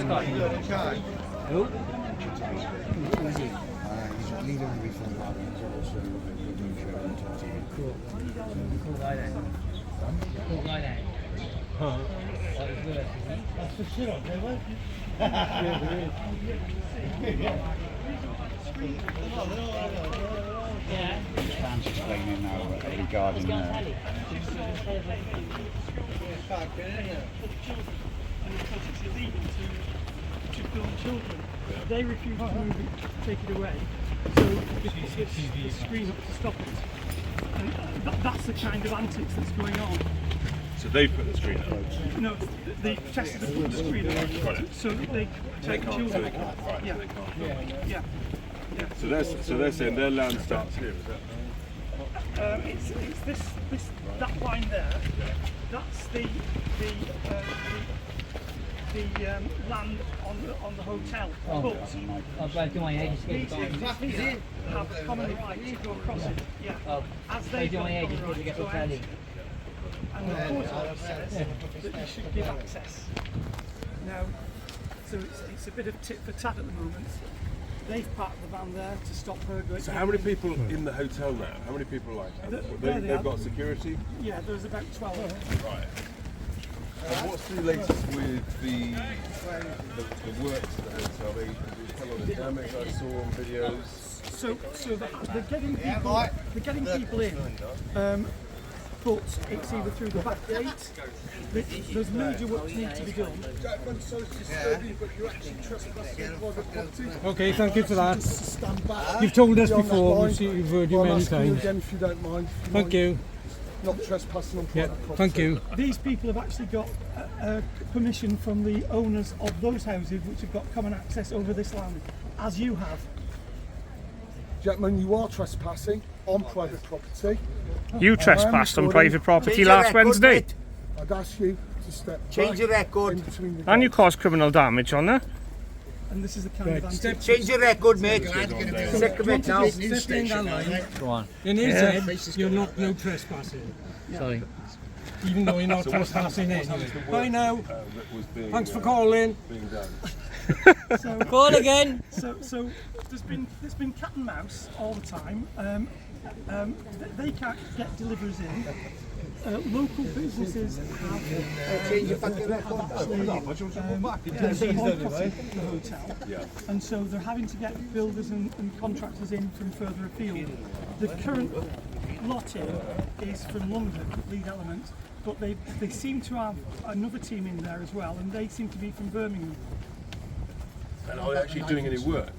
Who? Who is he? He's a leader of the Reform Party. He's also a doing show on TV. Cool. Cool guy then. Cool guy then. Huh? That's for shit up there, won't you? Yeah, there is. Dan's explaining now regarding to film children. They refuse to move it, take it away. So the screen up to stop it. And that's the kind of antics that's going on. So they put the screen up? No, the protesters have put the screen up so that they take children. So they can't, right, yeah. So they can't. Yeah. So they're saying their land starts here, is that? It's that line there. That's the land on the hotel. But do my agents these here have common right to go across it. Yeah. As they do my agents right get to go out. returning? And the court order says that you should give access. Now, so it's a bit of tit for tat at the moment. They've parked the van there to stop her going. So how many people in the hotel now? How many people they've got security? Yeah, there's about 12. Right. And what's the latest with the works at the hotel? They tell all the damage I saw on videos. So they're getting people in. But it's either through the back gate. There's major work need to be done. Okay, thank you for that. You've told us before, we've heard you many times. If you don't mind. Thank you. Not trespassing on private property. Thank you. These people have actually got permission from the owners of those houses which have got common access over this land, as you have. Gentlemen, you are trespassing on private property. You trespassed on private property last Wednesday. I'd ask you to step Change your record. And you caused criminal damage on there. And this is the kind of antics. Change your record, mate. Sick of it now. Stay in that line. Go on. In his head, you're not no trespassing. Sorry. Even though you're not trespassing anyway. Bye now. Thanks for calling. Being done. Call again. So there's been cat and mouse all the time. They can't get deliveries in. Local businesses have Change your fucking record. the hotel, and so they're having to get builders and contractors in from further afield. The current lot in is from London, Lead Element, but they seem to have another team in there as well, and they seem to be from Birmingham. And are they actually doing any work?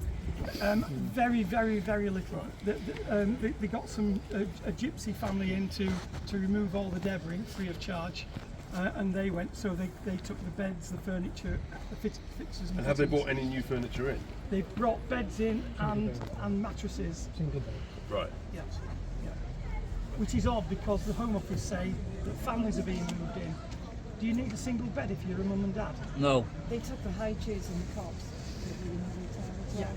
Very, very, very little. They got a gypsy family in to remove all the debris free of charge, and they went. So they took the beds, the furniture, the fixtures. And have they brought any new furniture in? They've brought beds in and mattresses. Right. Yeah. Which is odd because the Home Office say that families are being moved in. Do you need a single bed if you're a mum and dad? No. They took the high chairs and the cots. Yeah.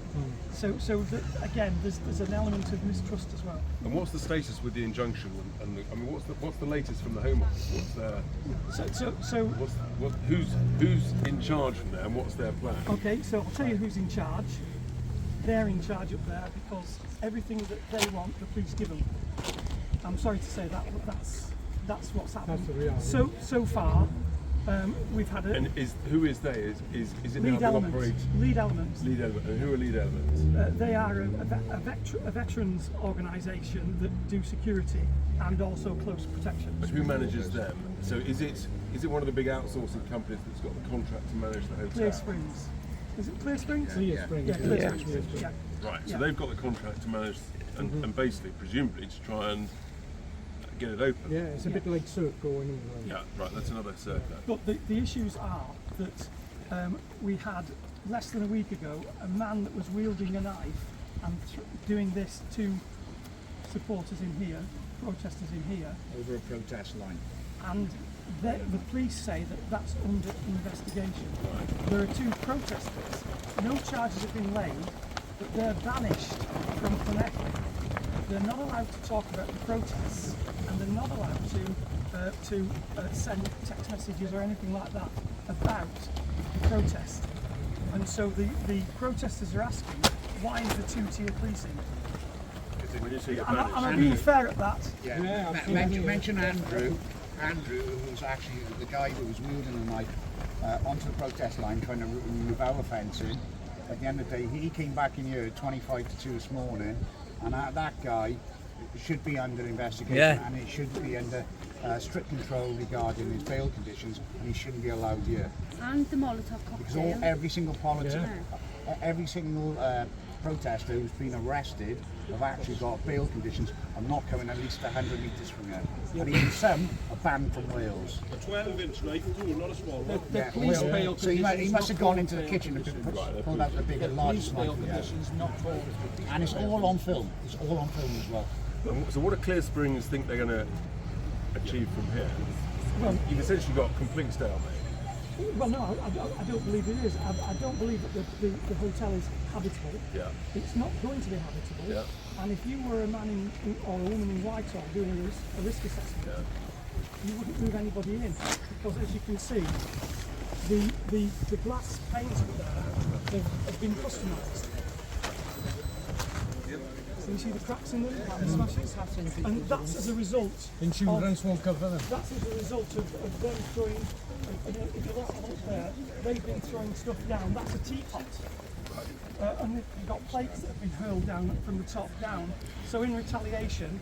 So again, there's an element of mistrust as well. And what's the status with the injunction? And what's the latest from the Home Office? Who's in charge from there, and what's their plan? Okay, so I'll tell you who's in charge. They're in charge up there because everything that they want, the police give them. I'm sorry to say that, but that's what's happened. That's the reality. So far, we've had a. And who is they? Is it Lead now Elements. Lead Elements. Lead Element. And who are Lead Elements? They are a veterans organisation that do security and also close protection. But who manages them? So is it one of the big outsourcing companies that's got the contract to manage the hotel? Clear Springs. Is it Clear Springs? Clear Springs. Yeah, Clear Springs. Yeah. Right. So Yeah. they've got the contract to manage and basically, presumably, to try and get it open. Yeah, it's a bit like Cirque going in. Yeah. Right. That's another circuit. But the issues are that we had less than a week ago a man that was wielding a knife and doing this to supporters in here, protesters in here. Over a protest line. And the police say that that's under investigation. There are two protesters. No charges have been laid, but they're banished from Connecticut. They're not allowed to talk about the protests, and they're not allowed to send text messages or anything like that about the protest. And so the protesters are asking, why is the two-tier policing? When you see And I'm being fair at that. Mention Andrew, who's actually the guy who was wheeling the knife onto the protest line trying to remove our fencing. At the end of the day, he came back in here at 25 to 2 this morning, and that guy should be under investigation, and it should be under strict control regarding his bail conditions, and he shouldn't be allowed here. And the Molotov Because cocktail. every single every single protester who's been arrested have actually got bail conditions of not coming at least 100 metres from here. And even some are banned from Wales. a 12-inch knife too, not a small one. The police bail So he must have gone into the kitchen and pulled out the bigger, largest knife. And it's all on film. It's all on film as well. So what do Clear Springs think they're going to achieve from here? You've essentially got complete stalemate. Well, no, I don't believe it is. I don't believe that the hotel is habitable. Yeah. It's not going to be habitable. Yeah. And if you were a man or a woman in Whitehall doing a risk assessment, you wouldn't move anybody in, because as you can see, the glass panes there have been customised. So you see the cracks in them, the smashes, and that's as a result. Insurance won't cover them. That's as a result of them throwing. If you look up there, they've been throwing stuff down. That's a teapot. And you've got plates that have been hurled down from the top down. So in retaliation,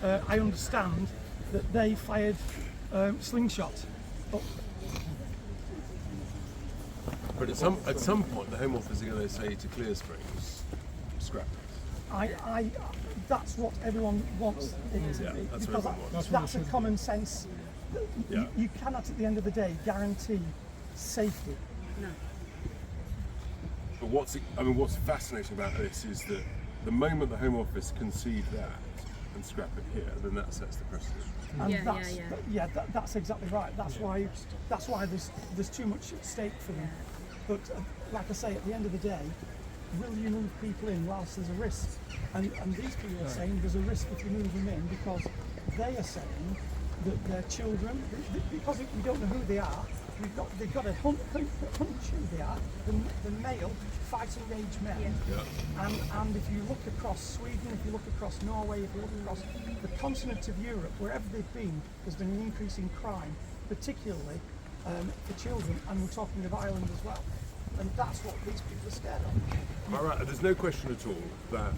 I understand that they fired slingshot. But at some point, the Home Office are going to say to Clear Springs, scrap it. That's what everyone wants it to be, that's what because everyone wants. that's a common sense. Yeah. You cannot, at the end of the day, guarantee safety. But what's fascinating about this is that the moment the Home Office concede that and scrap it here, then that sets the precedent. And that's exactly right. That's why there's too much at stake for them. But like I say, at the end of the day, will you move people in whilst there's a risk? And these people are saying there's a risk if you move them in, because they are saying that their children, because we don't know who they are, they've got a hunch who they are, the male fighting age men. And if you look across Sweden, if you look across Norway, if you look across the continent of Europe, wherever they've been, there's been an increase in crime, particularly for children, and we're talking of Ireland as well. And that's what these people are scared of. All right, there's no question at all that,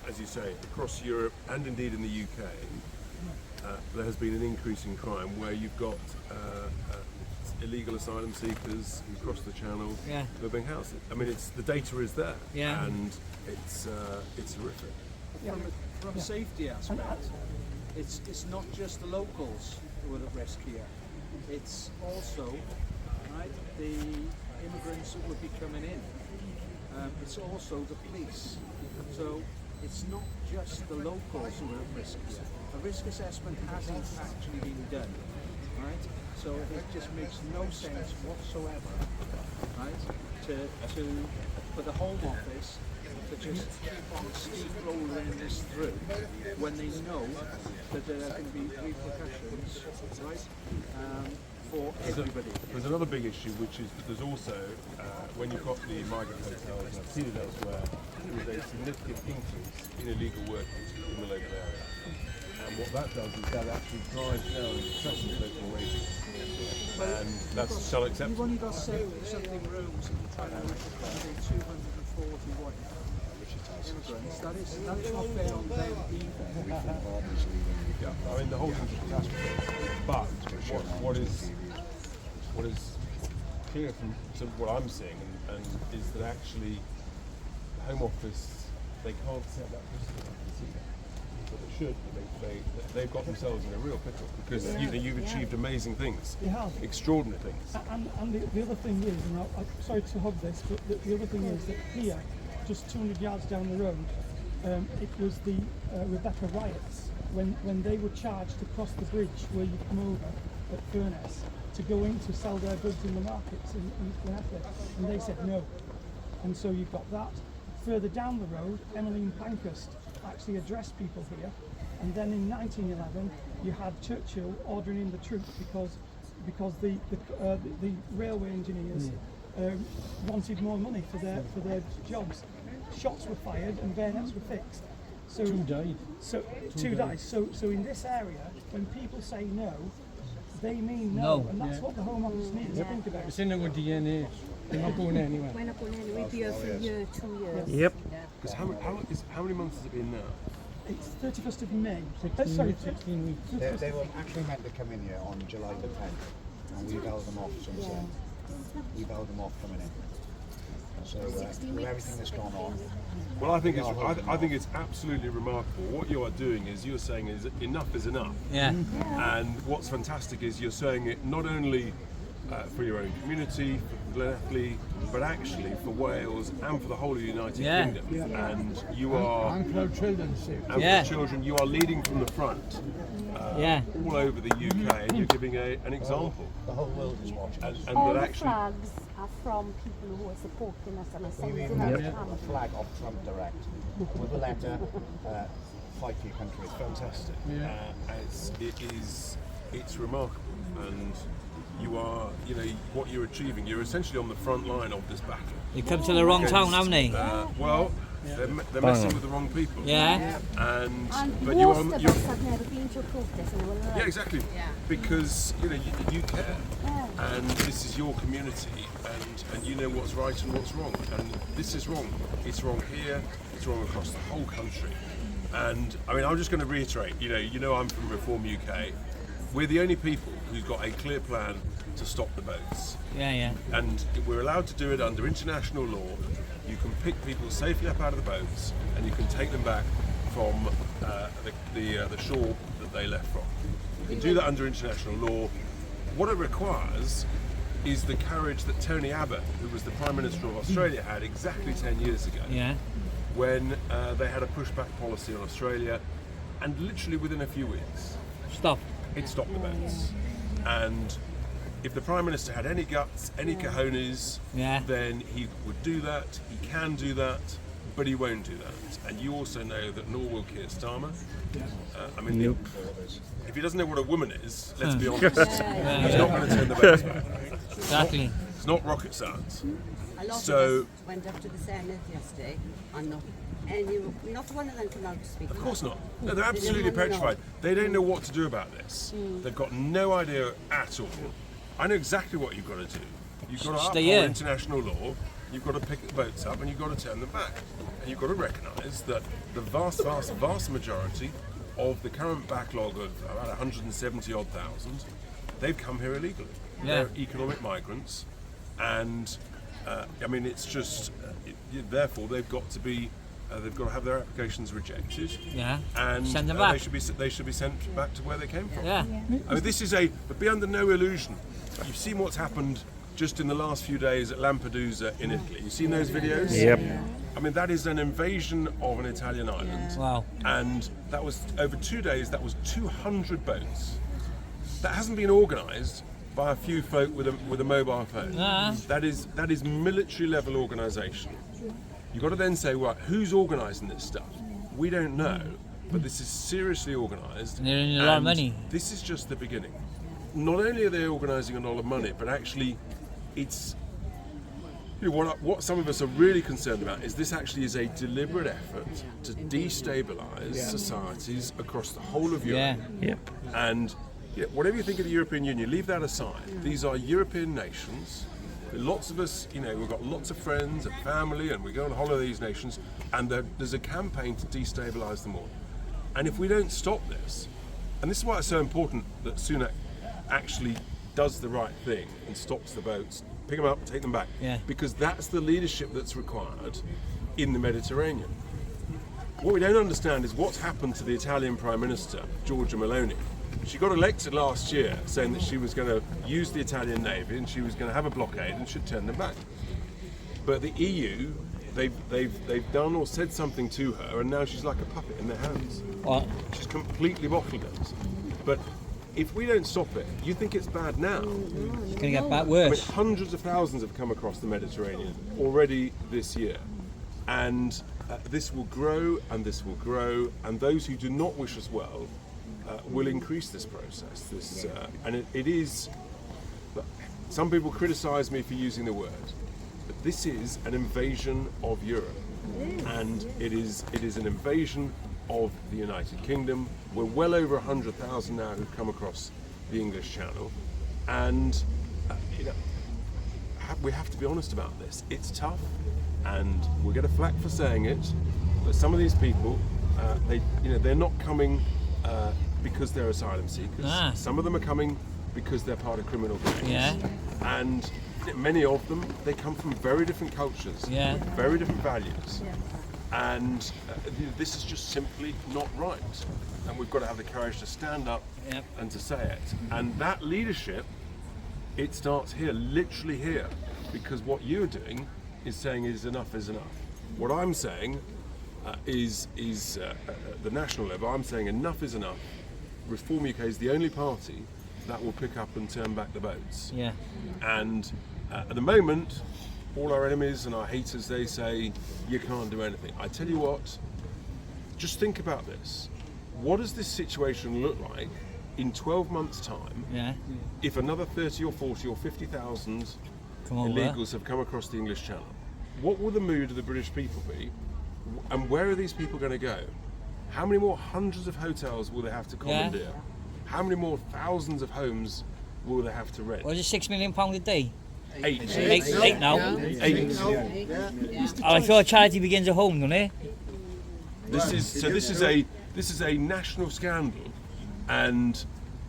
as you say, across Europe and indeed in the UK, there has been an increase in crime where you've got illegal asylum seekers who cross the channel, moving houses. I mean, the data is there, and it's horrific. From a safety aspect, it's not just the locals who are at risk here. It's also the immigrants who would be coming in. It's also the police. So it's not just the locals who are at risk here. A risk assessment hasn't actually been done, right? So it just makes no sense whatsoever, right? For the Home Office to just keep on steamrolling this through when they know that there are going to be repercussions, right? For everybody. There's another big issue, which is that there's also, when you've got the migrant hotels, and I've seen it elsewhere, there is a significant increase in illegal workers in the local area. And what that does is that actually drives down present local wages. And that's shall accept. You've only got something rooms and you're trying to accommodate 241 immigrants. That is not fair on them either. Yeah, I mean the whole thing's a catastrophe. But what is clear from what I'm seeing and is that actually the Home Office, they can't set that precedent. But they should. They've got themselves in a real pickle because you've achieved amazing things, extraordinary things. And the other thing is, and I'm sorry to hug this, but the other thing is that here, just 200 yards down the road, it was the Rebecca riots when they were charged to cross the bridge where you come over at Furness to go in to sell their goods in the markets in Glenelg, and they said no. And so you've got that. Further down the road, Emmeline Pankhurst actually addressed people here, and then in 1911 you had Churchill ordering in the troops because the railway engineers wanted more money for their jobs. Shots were fired and bayonets were fixed. So 2 died. So two died. So in this area, when people say no, they mean no, and that's what the Home Office needs to think about. It's in our DNA. We're not going anywhere. We're not going anywhere. We'll be here for a year, 2 years. Yep. Because how many months has it been now? It's 31st of May. 16 weeks. They were actually meant to come in here on July the 10th, and we've held them off since then. We've held them off coming in. So with everything that's gone on. Well, I think it's absolutely remarkable. What you are doing is you're saying is enough is enough. Yeah. And what's fantastic is you're saying it not only for your own community, for Glenelg, but actually for Wales and for the whole of the United Kingdom. And you are. And for children. And for children, you are leading from the front. All over the UK, and you're giving an example. The whole world is watching. And all that the actually. flags are from people who are supporting us and are We've sending even us got a flag of Trump direct with a letter, fight for your country. It's fantastic. It's remarkable, and you are, what you're achieving. You're essentially on the front line of this battle. You come to the wrong town, haven't they? Well, they're messing with the wrong people. Yeah. And but most of us have never been to a protest and we're Yeah, exactly. Because you care, and this is your community, and you know what's right and what's wrong, and this is wrong. It's wrong here. It's wrong across the whole country. And I mean, I'm just going to reiterate. You know, I'm from Reform UK. We're the only people who've got a clear plan to stop the boats. Yeah. And we're allowed to do it under international law. You can pick people safely up out of the boats, and you can take them back from the shore that they left from. You can do that under international law. What it requires is the courage that Tony Abbott, who was the Prime Minister of Australia, had exactly 10 years ago. Yeah. When they had a pushback policy on Australia, and literally within a few weeks, it stopped the boats. And if the Prime Minister had any guts, any cojones, then he would do that. He can do that, but he won't do that. And you also know that nor will Keir Starmer. I mean, if he doesn't know what a woman is, let's be honest, he's not going to turn the boats back. Exactly. It's not rocket science. A lot of us went up to the Senate yesterday, and not one of them came out to speak. Of course not. No, they're absolutely petrified. They don't know what to do about this. They've got no idea at all. I know exactly what you've got to do. You've got to uphold international law, you've got to pick the boats up, and you've got to turn them back. And you've got to recognise that the vast majority of the current backlog of about 170-odd thousand, they've come here illegally. They're economic migrants, and I mean, it's just, therefore they've got to be, they've got to have their applications rejected. And send them back. They should be sent back to where they came from. Yeah. I mean, but be under no illusion. You've seen what's happened just in the last few days at Lampedusa in Italy. You've seen those videos? Yep. I mean, that is an invasion of an Italian island. Wow. And that was, over 2 days, that was 200 boats. That hasn't been organised by a few folk with a mobile phone. That is military level organisation. You've got to then say, right, who's organising this stuff? We don't know, but this is seriously organised. And they're in a lot of money. This is just the beginning. Not only are they organising a lot of money, but actually it's, what some of us are really concerned about is this actually is a deliberate effort to destabilise societies across the whole of Europe. And whatever you think of the European Union, leave that aside. These are European nations. Lots of us, we've got lots of friends and family, and we go on holiday to these nations, and there's a campaign to destabilise them all. And if we don't stop this, and this is why it's so important that Sunak actually does the right thing and stops the boats, pick them up, take them back, because that's the leadership that's required in the Mediterranean. What we don't understand is what's happened to the Italian Prime Minister, Giorgia Meloni. She got elected last year saying that she was going to use the Italian Navy and she was going to have a blockade and should turn them back. But the EU, they've done or said something to her, and now she's like a puppet in their hands. What? She's completely bottled it. But if we don't stop it, you think it's bad now? It's going to get back worse. I mean, hundreds of thousands have come across the Mediterranean already this year. And this will grow, and this will grow, and those who do not wish us well will increase this process. And it is, some people criticise me for using the word, But this is an invasion of Europe, and it is an invasion of the United Kingdom. We're well over 100,000 now who've come across the English Channel, and we have to be honest about this. It's tough, and we'll get a flack for saying it, but some of these people, they're not coming because they're asylum seekers. Some of them are coming because they're part of criminal gangs, and many of them, they come from very different cultures, very different values, and this is just simply not right. And we've got to have the courage to stand up and to say it. And that leadership, it starts here, literally here, because what you're doing is saying enough is enough. What I'm saying is at the national level, I'm saying enough is enough. Reform UK is the only party that will pick up and turn back the boats. And at the moment, all our enemies and our haters, they say, you can't do anything. I tell you what, just think about this. What does this situation look like in 12 months' time if another 30 or 40 or 50,000 illegals have come across the English Channel? What will the mood of the British people be? And where are these people going to go? How many more hundreds of hotels will they have to commandeer? How many more thousands of homes will they have to rent? What is it, £6 million a day? Eight now. Eight. I thought charity begins at home, doesn't it? This is a national scandal, and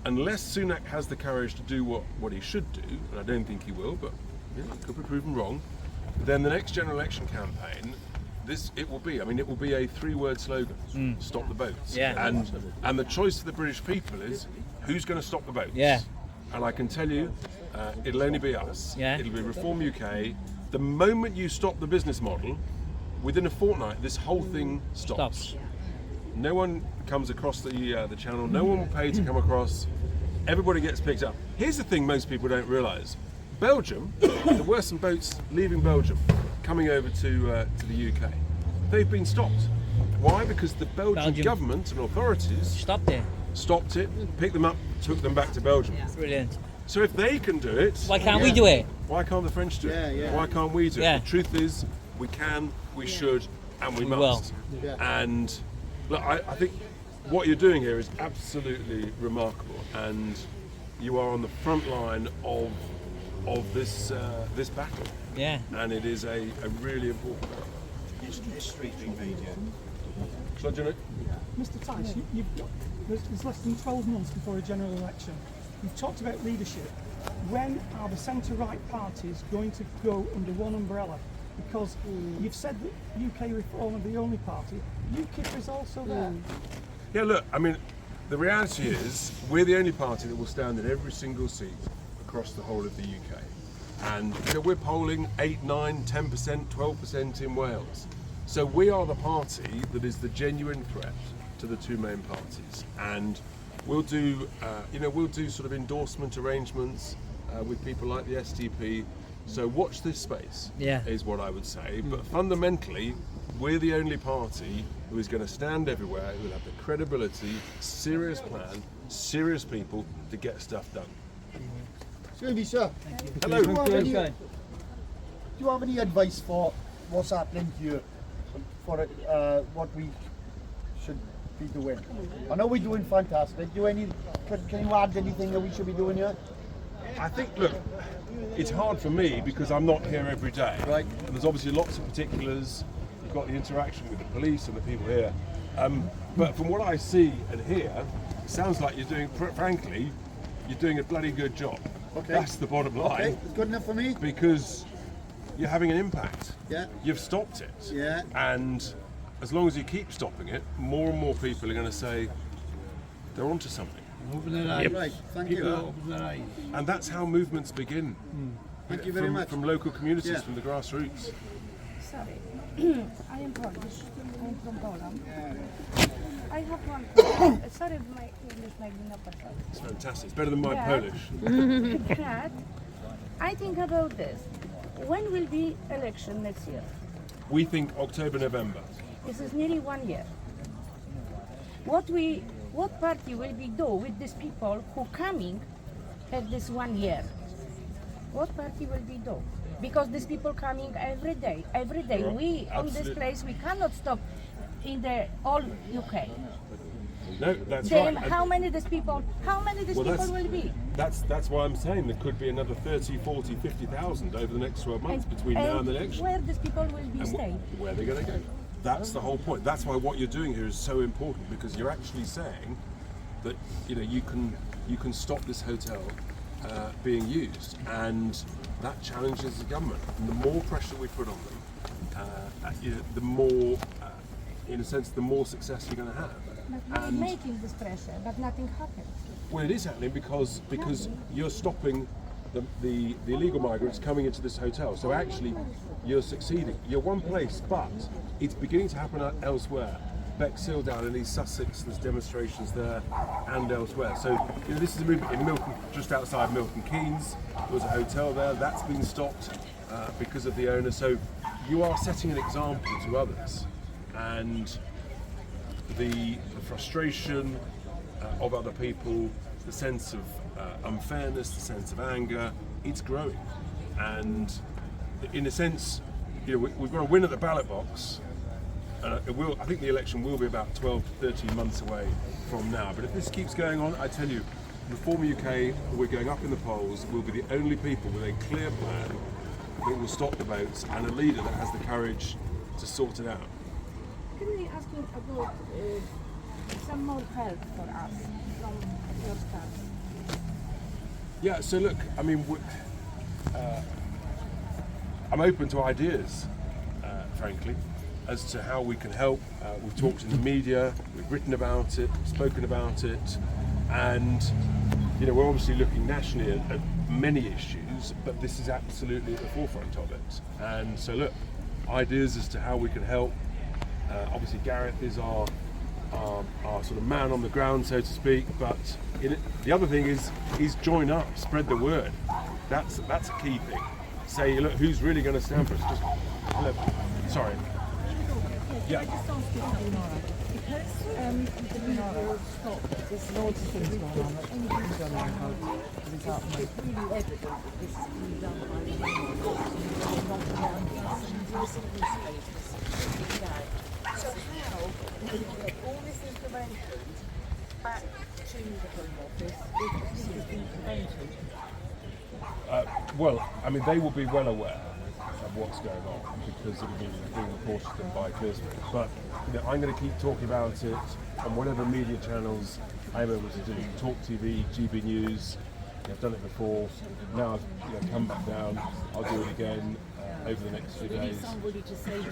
unless Sunak has the courage to do what he should do, and I don't think he will, but could be proven wrong, then the next general election campaign, it will be a 3-word slogan: stop the boats. And the choice of the British people is who's going to stop the boats. And I can tell you, it'll only be us. It'll be Reform UK. The moment you stop the business model, within a fortnight, this whole thing stops. No one comes across the channel. No one will pay to come across. Everybody gets picked up. Here's the thing most people don't realise. Belgium, there were some boats leaving Belgium, coming over to the UK. They've been stopped. Why? Because the Belgian government and authorities stopped it, picked them up, took them back to Belgium. Brilliant. So if they can do it, why can't we do it? Why can't the French do it? Why can't we do it? The truth is, we can, we should, and we must. And look, I think what you're doing here is absolutely remarkable, and you are on the front line of this battle. And it is a really important battle. History being made here. Shall I do it? Mr. Tice, there's less than 12 months before a general election. You've talked about leadership. When are the centre-right parties going to go under one umbrella? Because you've said that UK Reform are the only party. UKIP is also there. Yeah, look, I mean, the reality is we're the only party that will stand in every single seat across the whole of the UK. And we're polling 8, 9, 10%, 12% in Wales. So we are the party that is the genuine threat to the two main parties. And we'll do, sort of endorsement arrangements with people like the SDP. So watch this space, is what I would say. But fundamentally, we're the only party who is going to stand everywhere, who will have the credibility, serious plan, serious people to get stuff done. Excuse me, sir. Hello. Do you have any advice for what's happening here, for what we should be doing? I know we're doing fantastic. Can you add anything that we should be doing here? I think, look, it's hard for me because I'm not here every day. Right. And there's obviously lots of particulars. You've got the interaction with the police and the people here. But from what I see and hear, it sounds like you're doing, frankly, you're doing a bloody good job. Okay. That's the bottom line. Okay, it's good enough for me. Because you're having an impact. Yeah. You've stopped it. Yeah. And as long as you keep stopping it, more and more people are going to say they're onto something. Open their eyes. Right, thank you. Open their eyes. And that's how movements begin. Thank you very much. From local communities, from the grassroots. Sorry, I am Polish. I'm from Poland. I have one question. Sorry, my English might be not perfect. It's fantastic. It's better than my Polish. But I think about this. When will be election next year? We think October, November. This is nearly 1 year. What party will be do with these people who coming at this 1 year? What party will be do? because these people coming every day. Every day, Right. we on this Absolutely. place we cannot stop in the all UK. No, that's Then right. how many these people? How many these Well, people that's- will be? That's why I'm saying there could be another 30, 40, 50,000 over the next 12 months between now and the election. Where these people will be And staying? where they're going to go. That's the whole point. That's why what you're doing here is so important, because you're actually saying that you can stop this hotel being used, and that challenges the government. And the more pressure we put on them, the more, in a sense, the more success you're going to have. But we're making this pressure, but nothing happens. Well, it is happening because you're stopping the illegal migrants coming into this hotel. So actually, you're succeeding. You're one place, but it's beginning to happen elsewhere. Bexhill down in East Sussex, there's demonstrations there and elsewhere. So this is a movement in Milton, just outside Milton Keynes. There was a hotel there that's been stopped because of the owner. So you are setting an example to others, and the frustration of other people, the sense of unfairness, the sense of anger, it's growing. And in a sense, we've got a win at the ballot box. I think the election will be about 12 to 13 months away from now. But if this keeps going on, I tell you, Reform UK, we're going up in the polls. We'll be the only people with a clear plan that will stop the votes, and a leader that has the courage to sort it out. Can we ask you about some more help for us from your staff? Yeah, so look, I mean, I'm open to ideas, frankly, as to how we can help. We've talked in the media, we've written about it, spoken about it, and we're obviously looking nationally at many issues, but this is absolutely at the forefront of it. And so look, ideas as to how we can help. Obviously Gareth is our sort of man on the ground, so to speak, but the other thing is join up, spread the word. That's a key thing. Say, look, who's really going to stand for us? Just look, sorry. Yeah. I just ask you something, Nora? Because the people stop, there's loads of things going on. Anything's going on about it's really evident that this is being done by the not So how do we get all this information back to the Home Office if this has been prevented? Well, I mean, they will be well aware of what's going on because it will be being reported to them by Clearstream. But I'm going to keep talking about it on whatever media channels I'm able to do. Talk TV, GB News. I've done it before. Now I've come back down. I'll do it again over the next few We need days. somebody to say to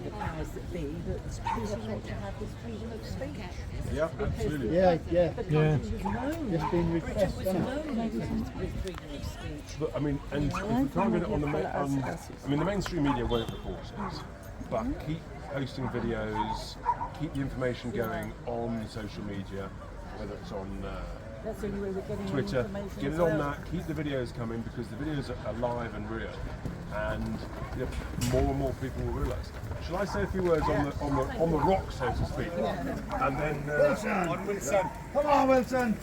the powers that be that we have got to have this freedom of speech. Yeah, absolutely. Yeah. The country was known. It's been Britain repressed, was hasn't known with freedom of speech. But I mean, and if we can't get it on the mainstream media won't report it, but keep posting videos, keep the information going on social media, whether it's on That's the only way we're getting Twitter, information get as it on well. that, keep the videos coming because the videos are live and real, and more and more people will realise. Shall I say a few words on the rock, so to speak, and then Wilson! on Wilson. Come on, Wilson!